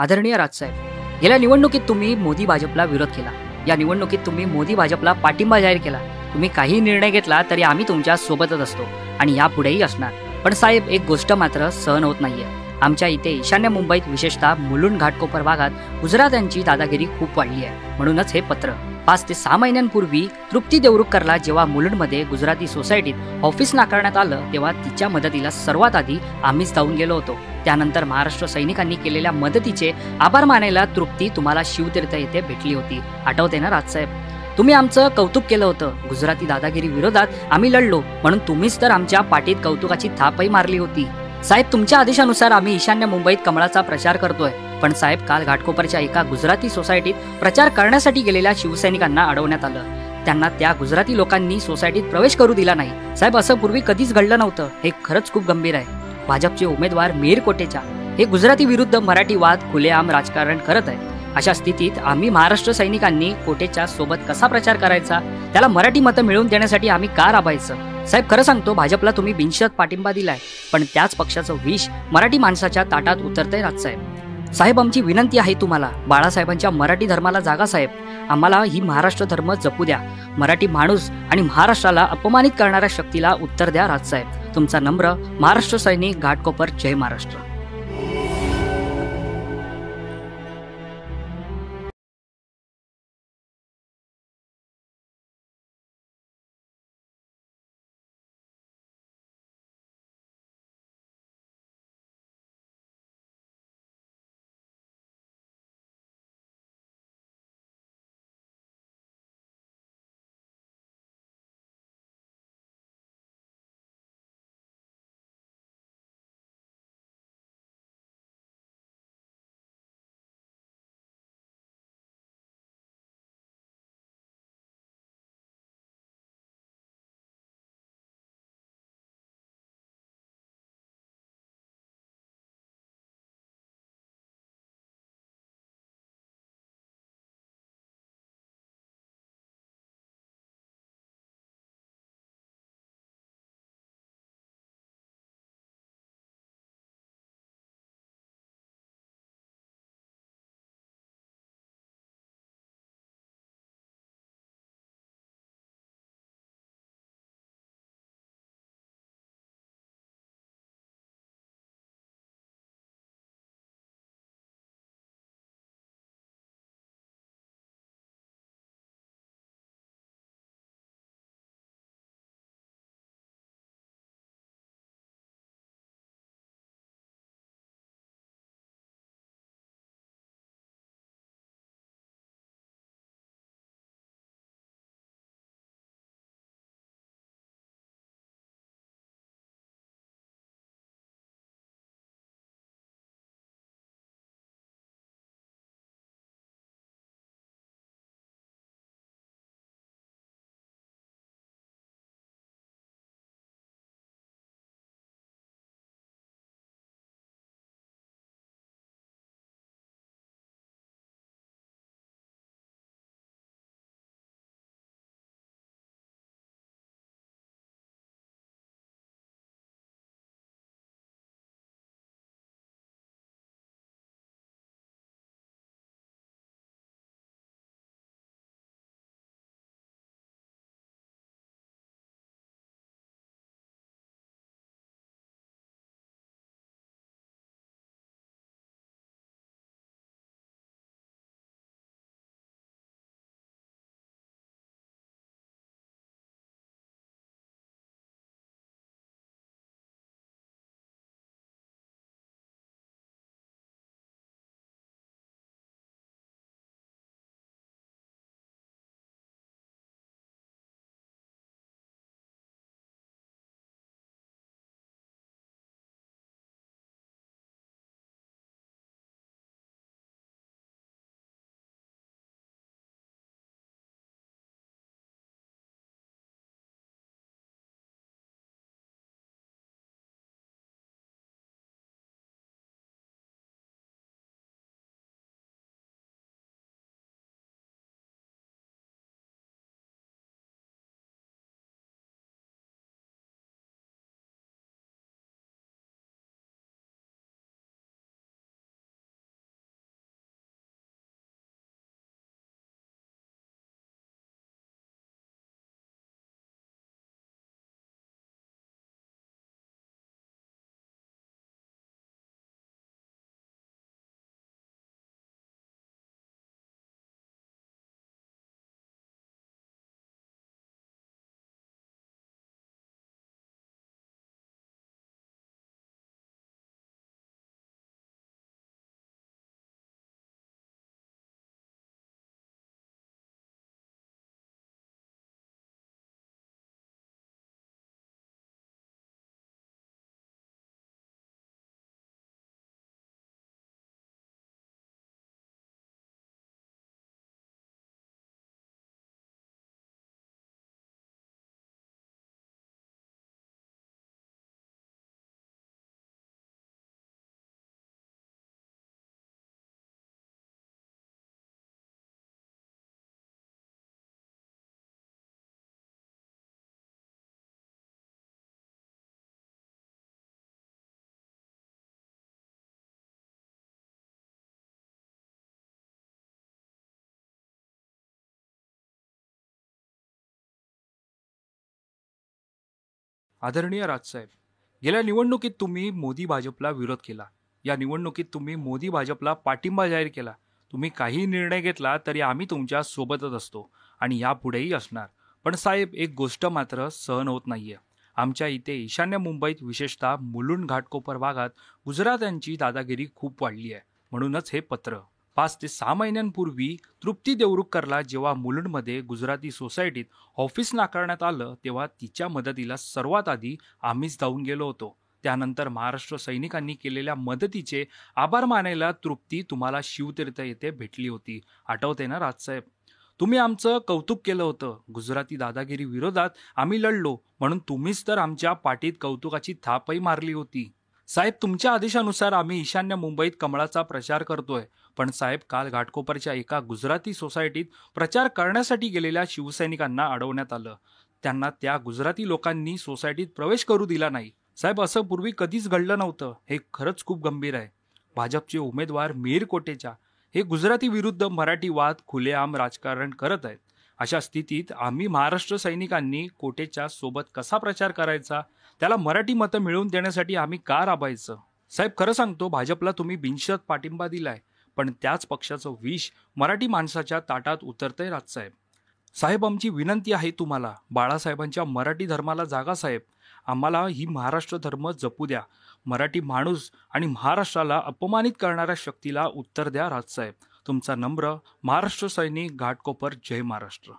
आदरणीय राजसाहेब, गेल्या निवडणुकीत तुम्ही मोदी भाजपला विरोध केला. या निवडणुकीत तुम्ही मोदी भाजपला पाठिंबा जाहीर केला. तुम्ही काही निर्णय घेतला तरी आम्ही तुमच्या सोबतच असतो आणि यापुढेही असणार. पण साहेब, एक गोष्ट मात्र सहन होत नाहीये. आमच्या इथे ईशान्य मुंबईत विशेषतः मुलुंड घाटकोपर भागात गुजरात्यांची दादागिरी खूप वाढली आहे. म्हणूनच हे पत्र. 5 ते 6 महिन्यांपूर्वी तृप्ती देवरुखकरला जेव्हा मुलुंडमध्ये गुजराती सोसायटीत ऑफिस नाकारण्यात आलं तेव्हा तिच्या मदतीला सर्वात आधी आम्हीच धावून गेलो होतो. त्यानंतर महाराष्ट्र सैनिकांनी केलेल्या मदतीचे आभार मानायला तृप्ती तुम्हाला शिवतीर्थ येथे भेटली होती. आठवते ना राजसाहेब? तुम्ही आमचं कौतुक केलं होतं. गुजराती दादागिरी विरोधात आम्ही लढलो म्हणून तुम्हीच तर आमच्या पाठीत कौतुकाची थापही मारली होती. साहेब, तुमच्या आदेशानुसार आम्ही ईशान्य मुंबईत कमळाचा प्रचार करतोय. पण साहेब, काल घाटकोपरच्या एका गुजराती सोसायटीत प्रचार करण्यासाठी गेलेल्या शिवसैनिकांना अडवण्यात आलं. त्यांना त्या गुजराती लोकांनी सोसायटीत प्रवेश करू दिला नाही. साहेब, असं पूर्वी कधीच घडलं नव्हतं. हे खरंच खूप गंभीर आहे. भाजपचे उमेदवार मिहीर कोटेचा हे गुजराती विरुद्ध मराठी वाद खुलेआम राजकारण करत आहेत. अशा स्थितीत आम्ही महाराष्ट्र सैनिकांनी कोटेच्या सोबत कसा प्रचार करायचा, त्याला मराठी मतं मिळवून देण्यासाठी आम्ही का राबायचं? साहेब, खरं सांगतो, भाजपला तुम्ही बिनशर्त पाठिंबा दिलाय, पण त्याच पक्षाचं विष मराठी माणसाच्या ताटात उतरतंय राजसाहेब. साहेब, आमची विनंती आहे तुम्हाला, बाळासाहेबांच्या मराठी धर्माला जागा साहेब. आम्हाला ही महाराष्ट्र धर्म जपू द्या. मराठी माणूस आणि महाराष्ट्राला अपमानित करणाऱ्या शक्तीला उत्तर द्या राजसाहेब. तुमचा नम्र महाराष्ट्र सैनिक, घाटकोपर. जय महाराष्ट्र. आदरणीय राजसाहेब, गेल्या निवडणुकीत तुम्ही मोदी भाजपला विरोध केला. या निवडणुकीत तुम्ही मोदी भाजपला पाठिंबा जाहीर केला. तुम्ही काही निर्णय घेतला तरी आम्ही तुमच्या सोबतच असतो आणि यापुढेही असणार. पण साहेब, एक गोष्ट मात्र सहन होत नाहीये. आमच्या इथे ईशान्य मुंबईत, विशेषतः मुलुंड घाटकोपर भागात गुजरात्यांची दादागिरी खूप वाढली आहे. म्हणूनच हे पत्र. 5 ते 6 महिन्यांपूर्वी तृप्ती देवरुखकरला जेव्हा मुलुंडमध्ये गुजराती सोसायटीत ऑफिस नाकारण्यात आलं, तेव्हा तिच्या मदतीला सर्वात आधी आम्हीच धावून गेलो होतो. त्यानंतर महाराष्ट्र सैनिकांनी केलेल्या मदतीचे आभार मानायला तृप्ती तुम्हाला शिवतीर्थ येथे भेटली होती. आठवते ना राजसाहेब? तुम्ही आमचं कौतुक केलं होतं. गुजराती दादागिरी विरोधात आम्ही लढलो म्हणून तुम्हीच तर आमच्या पाठीत कौतुकाची थापही मारली होती. साहेब, तुमच्या आदेशानुसार आम्ही ईशान्य मुंबईत कमळाचा प्रचार करतोय. पण साहेब, काल घाटकोपरच्या एका गुजराती सोसायटीत प्रचार करण्यासाठी गेलेल्या शिवसैनिकांना अडवण्यात आलं. त्यांना त्या गुजराती लोकांनी सोसायटीत प्रवेश करू दिला नाही. साहेब, असं पूर्वी कधीच घडलं नव्हतं. हे खरंच खूप गंभीर आहे. भाजपचे उमेदवार मिहीर कोटेचा हे गुजराती विरुद्ध मराठी वाद खुलेआम राजकारण करत आहेत. अशा स्थितीत आम्ही महाराष्ट्र सैनिकांनी कोटेच्या सोबत कसा प्रचार करायचा? त्याला मराठी मतं मिळवून देण्यासाठी आम्ही का राबायचं? साहेब, खरं सांगतो, भाजपला तुम्ही बिनशर्त पाठिंबा दिलाय, पण त्याच पक्षाचं विष मराठी माणसाच्या ताटात उतरतंय राजसाहेब. साहेब, आमची विनंती आहे तुम्हाला, बाळासाहेबांच्या मराठी धर्माला जागा साहेब. आम्हाला ही महाराष्ट्र धर्म जपू द्या. मराठी माणूस आणि महाराष्ट्राला अपमानित करणाऱ्या शक्तीला उत्तर द्या राजसाहेब. तुमचा नम्र महाराष्ट्र सैनिक, घाटकोपर. जय महाराष्ट्र.